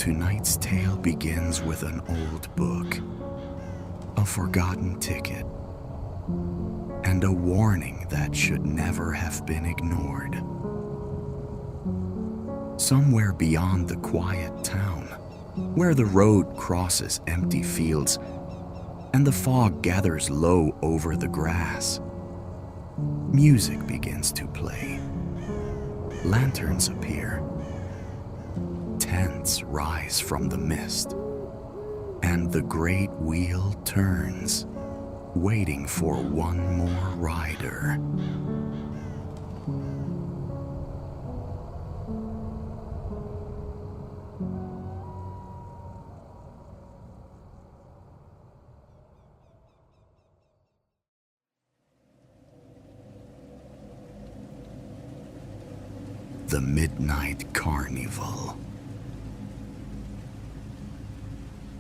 Tonight's tale begins with an old book, a forgotten ticket, and a warning that should never have been ignored. Somewhere beyond the quiet town, where the road crosses empty fields and the fog gathers low over the grass, music begins to play. Lanterns appear. Tents rise from the mist, and the great wheel turns, waiting for one more rider. The Midnight Carnival.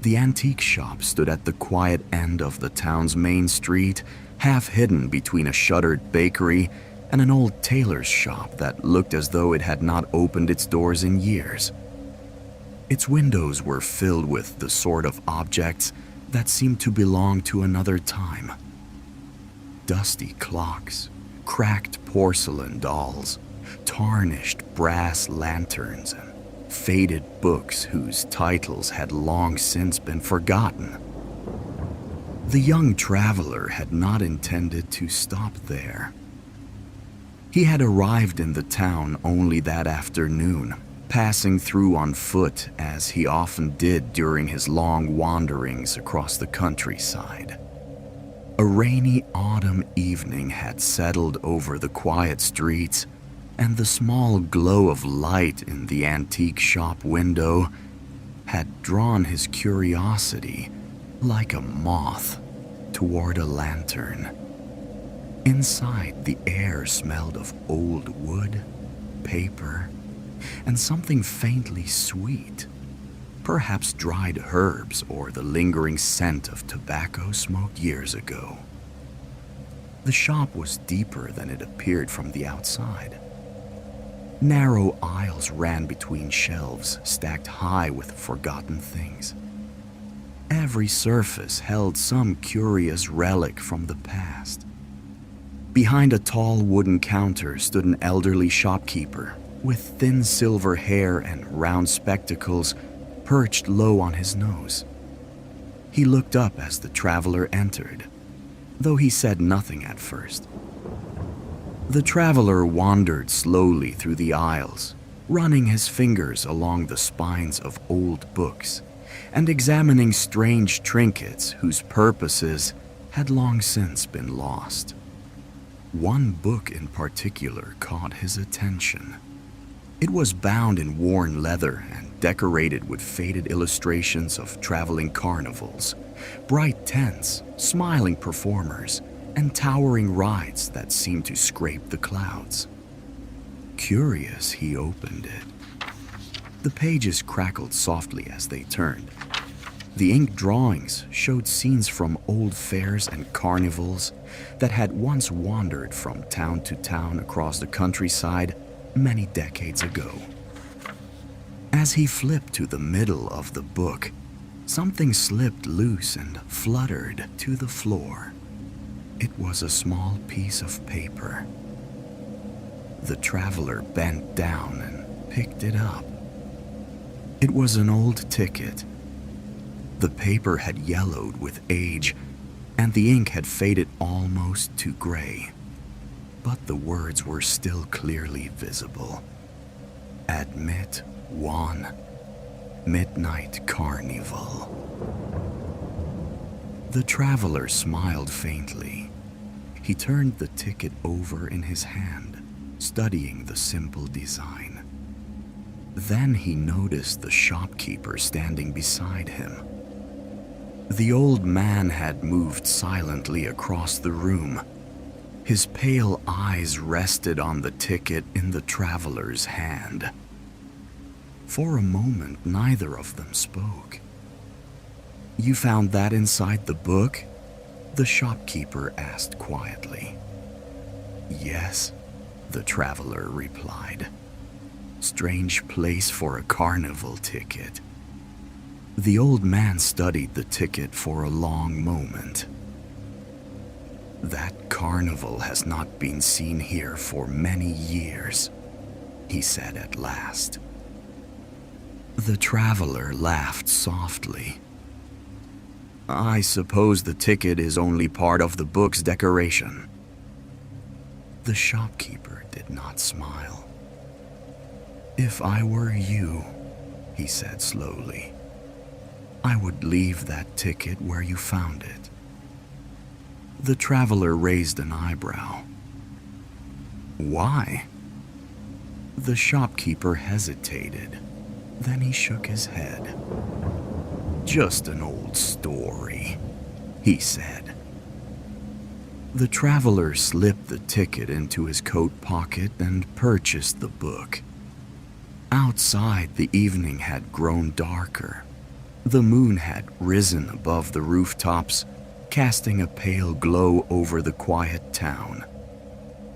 The antique shop stood at the quiet end of the town's main street, half hidden between a shuttered bakery and an old tailor's shop that looked as though it had not opened its doors in years. Its windows were filled with the sort of objects that seemed to belong to another time. Dusty clocks, cracked porcelain dolls, tarnished brass lanterns, and faded books whose titles had long since been forgotten. The young traveler had not intended to stop there. He had arrived in the town only that afternoon, passing through on foot as he often did during his long wanderings across the countryside. A rainy autumn evening had settled over the quiet streets, and the small glow of light in the antique shop window had drawn his curiosity like a moth toward a lantern. Inside, the air smelled of old wood, paper, and something faintly sweet, perhaps dried herbs or the lingering scent of tobacco smoked years ago. The shop was deeper than it appeared from the outside. Narrow aisles ran between shelves stacked high with forgotten things. Every surface held some curious relic from the past. Behind a tall wooden counter stood an elderly shopkeeper with thin silver hair and round spectacles perched low on his nose. He looked up as the traveler entered, though he said nothing at first. The traveler wandered slowly through the aisles, running his fingers along the spines of old books and examining strange trinkets whose purposes had long since been lost. One book in particular caught his attention. It was bound in worn leather and decorated with faded illustrations of traveling carnivals, bright tents, smiling performers, and towering rides that seemed to scrape the clouds. Curious, he opened it. The pages crackled softly as they turned. The ink drawings showed scenes from old fairs and carnivals that had once wandered from town to town across the countryside many decades ago. As he flipped to the middle of the book, something slipped loose and fluttered to the floor. It was a small piece of paper. The traveler bent down and picked it up. It was an old ticket. The paper had yellowed with age, and the ink had faded almost to gray. But the words were still clearly visible. Admit 1. Midnight Carnival. The traveler smiled faintly. He turned the ticket over in his hand, studying the simple design. Then he noticed the shopkeeper standing beside him. The old man had moved silently across the room. His pale eyes rested on the ticket in the traveler's hand. For a moment, neither of them spoke. "You found that inside the book?" the shopkeeper asked quietly. "Yes," the traveler replied. "Strange place for a carnival ticket." The old man studied the ticket for a long moment. "That carnival has not been seen here for many years," he said at last. The traveler laughed softly. "I suppose the ticket is only part of the book's decoration." The shopkeeper did not smile. "If I were you," he said slowly, "I would leave that ticket where you found it." The traveler raised an eyebrow. "Why?" The shopkeeper hesitated. Then he shook his head. "Just an old story," he said. The traveler slipped the ticket into his coat pocket and purchased the book. Outside, the evening had grown darker. The moon had risen above the rooftops, casting a pale glow over the quiet town.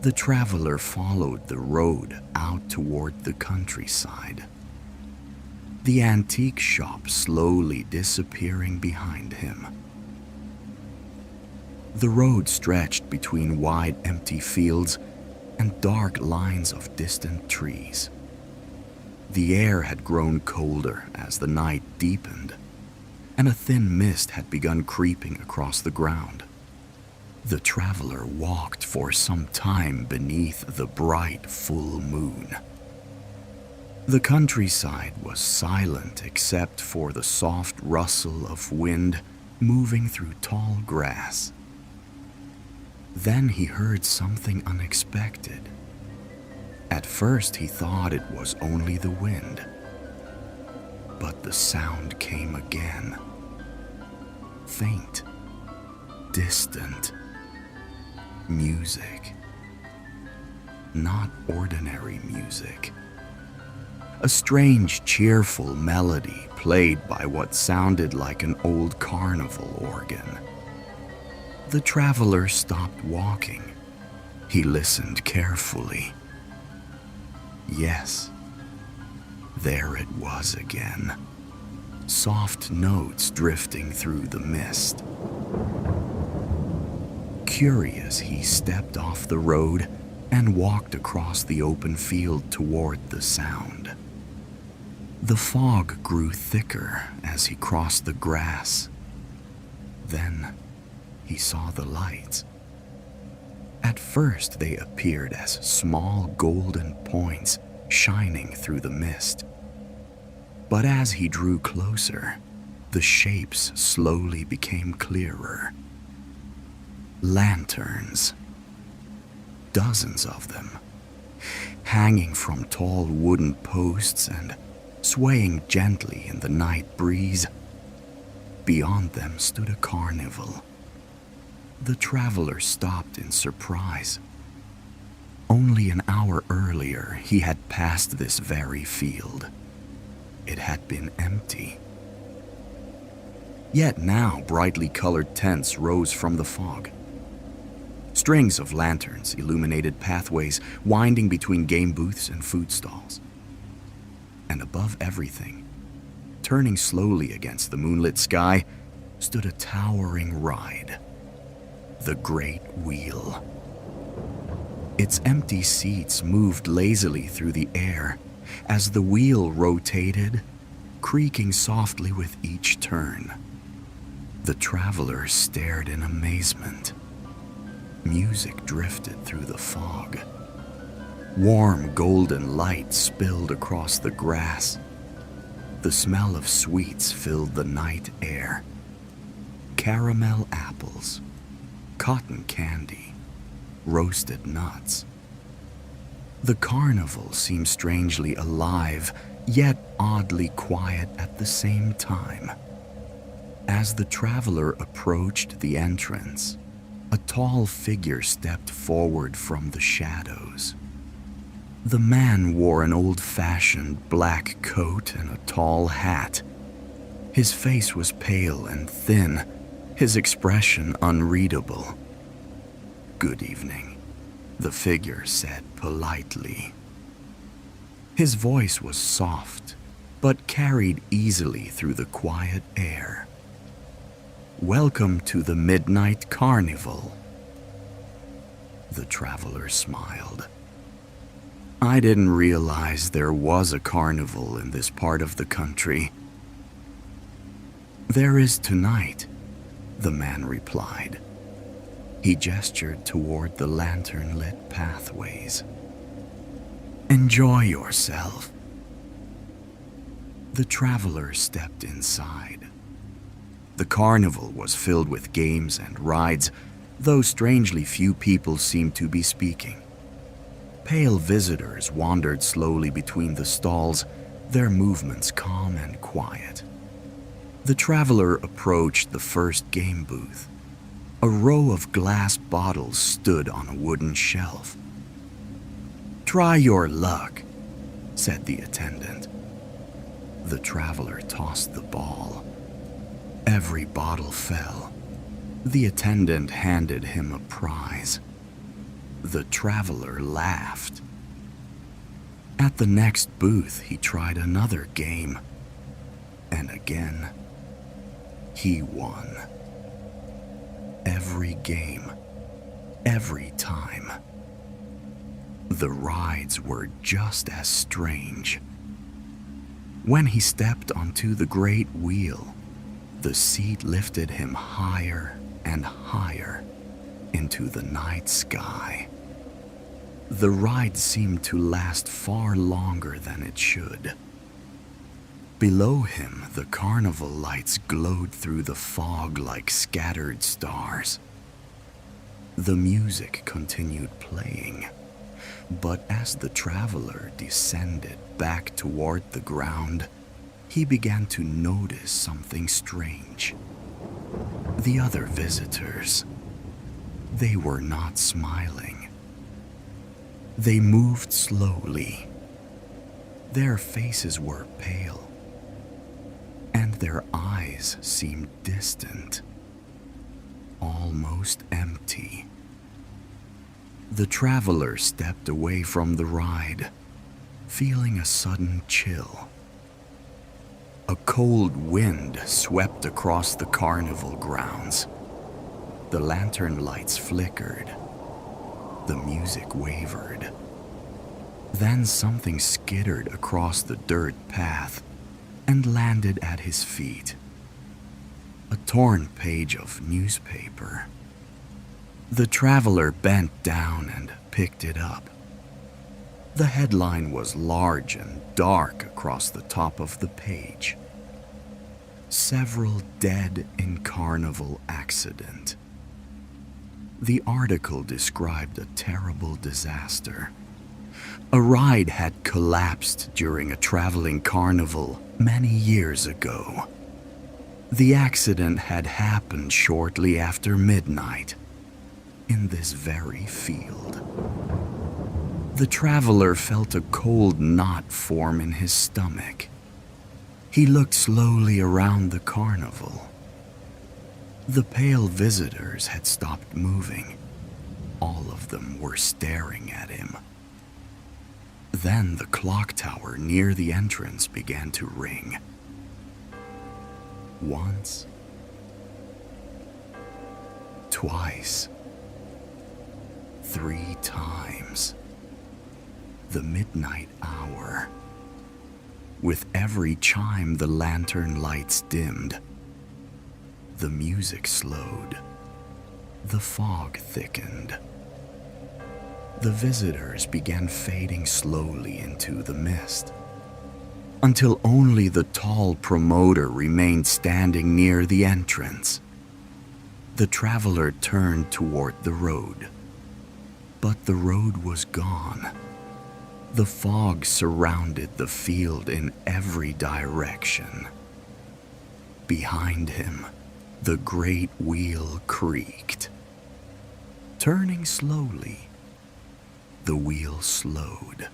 The traveler followed the road out toward the countryside, the antique shop slowly disappearing behind him. The road stretched between wide empty fields and dark lines of distant trees. The air had grown colder as the night deepened, and a thin mist had begun creeping across the ground. The traveler walked for some time beneath the bright full moon. The countryside was silent except for the soft rustle of wind moving through tall grass. Then he heard something unexpected. At first he thought it was only the wind, but the sound came again. Faint, distant music. Not ordinary music. A strange, cheerful melody played by what sounded like an old carnival organ. The traveler stopped walking. He listened carefully. Yes, there it was again. Soft notes drifting through the mist. Curious, he stepped off the road and walked across the open field toward the sound. The fog grew thicker as he crossed the grass. Then he saw the lights. At first they appeared as small golden points shining through the mist. But as he drew closer, the shapes slowly became clearer. Lanterns. Dozens of them, hanging from tall wooden posts and swaying gently in the night breeze. Beyond them stood a carnival. The traveler stopped in surprise. Only an hour earlier, he had passed this very field. It had been empty. Yet now, brightly colored tents rose from the fog. Strings of lanterns illuminated pathways winding between game booths and food stalls. And above everything, turning slowly against the moonlit sky, stood a towering ride. The Great Wheel. Its empty seats moved lazily through the air as the wheel rotated, creaking softly with each turn. The traveler stared in amazement. Music drifted through the fog. Warm golden light spilled across the grass. The smell of sweets filled the night air. Caramel apples, cotton candy, roasted nuts. The carnival seemed strangely alive, yet oddly quiet at the same time. As the traveler approached the entrance, a tall figure stepped forward from the shadows. The man wore an old-fashioned black coat and a tall hat. His face was pale and thin, his expression unreadable. "Good evening," the figure said politely. His voice was soft, but carried easily through the quiet air. "Welcome to the Midnight Carnival." The traveler smiled. "I didn't realize there was a carnival in this part of the country." "There is tonight," the man replied. He gestured toward the lantern-lit pathways. "Enjoy yourself." The traveler stepped inside. The carnival was filled with games and rides, though strangely few people seemed to be speaking. Pale visitors wandered slowly between the stalls, their movements calm and quiet. The traveler approached the first game booth. A row of glass bottles stood on a wooden shelf. "Try your luck," said the attendant. The traveler tossed the ball. Every bottle fell. The attendant handed him a prize. The traveler laughed. At the next booth, he tried another game. And again, he won. Every game, every time. The rides were just as strange. When he stepped onto the great wheel, the seat lifted him higher and higher into the night sky. The ride seemed to last far longer than it should. Below him, the carnival lights glowed through the fog like scattered stars. The music continued playing, but as the traveler descended back toward the ground, he began to notice something strange. The other visitors, they were not smiling. They moved slowly. Their faces were pale, and their eyes seemed distant, almost empty. The traveler stepped away from the ride, feeling a sudden chill. A cold wind swept across the carnival grounds. The lantern lights flickered. The music wavered. Then something skittered across the dirt path and landed at his feet. A torn page of newspaper. The traveler bent down and picked it up. The headline was large and dark across the top of the page. "Several dead in carnival accident." The article described a terrible disaster. A ride had collapsed during a traveling carnival many years ago. The accident had happened shortly after midnight in this very field. The traveler felt a cold knot form in his stomach. He looked slowly around the carnival. The pale visitors had stopped moving. All of them were staring at him. Then the clock tower near the entrance began to ring. Once, twice, 3 times. The midnight hour. With every chime, the lantern lights dimmed. The music slowed. The fog thickened. The visitors began fading slowly into the mist, until only the tall promoter remained standing near the entrance. The traveler turned toward the road, but the road was gone. The fog surrounded the field in every direction. Behind him, the great wheel creaked. Turning slowly, the wheel slowed.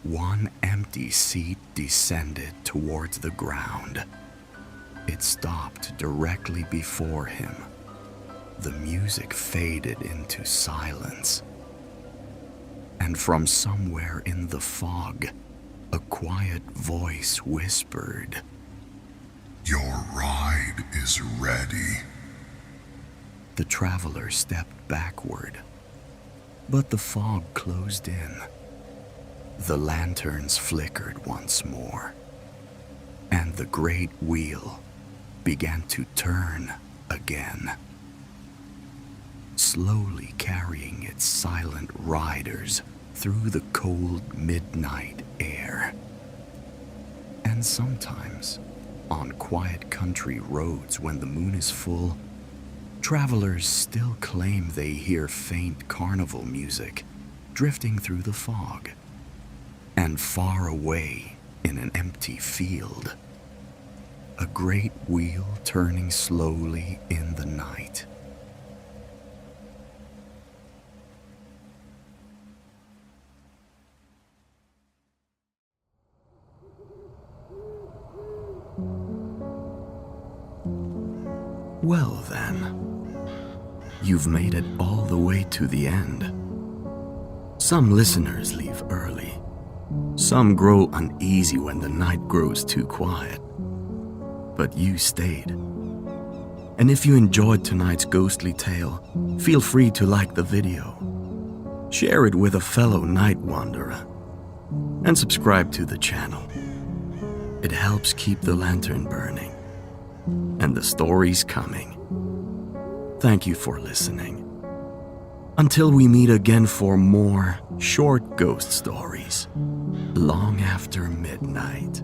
One empty seat descended towards the ground. It stopped directly before him. The music faded into silence. And from somewhere in the fog, a quiet voice whispered, "Your ride is ready." The traveler stepped backward, but the fog closed in. The lanterns flickered once more, and the great wheel began to turn again, slowly carrying its silent riders through the cold midnight air. And sometimes, on quiet country roads when the moon is full, travelers still claim they hear faint carnival music drifting through the fog. And far away in an empty field, a great wheel turning slowly in the night. Well then, you've made it all the way to the end. Some listeners leave early. Some grow uneasy when the night grows too quiet. But you stayed. And if you enjoyed tonight's ghostly tale, feel free to like the video, share it with a fellow night wanderer, and subscribe to the channel. It helps keep the lantern burning and the stories coming. Thank you for listening. Until we meet again for more short ghost stories, long after midnight.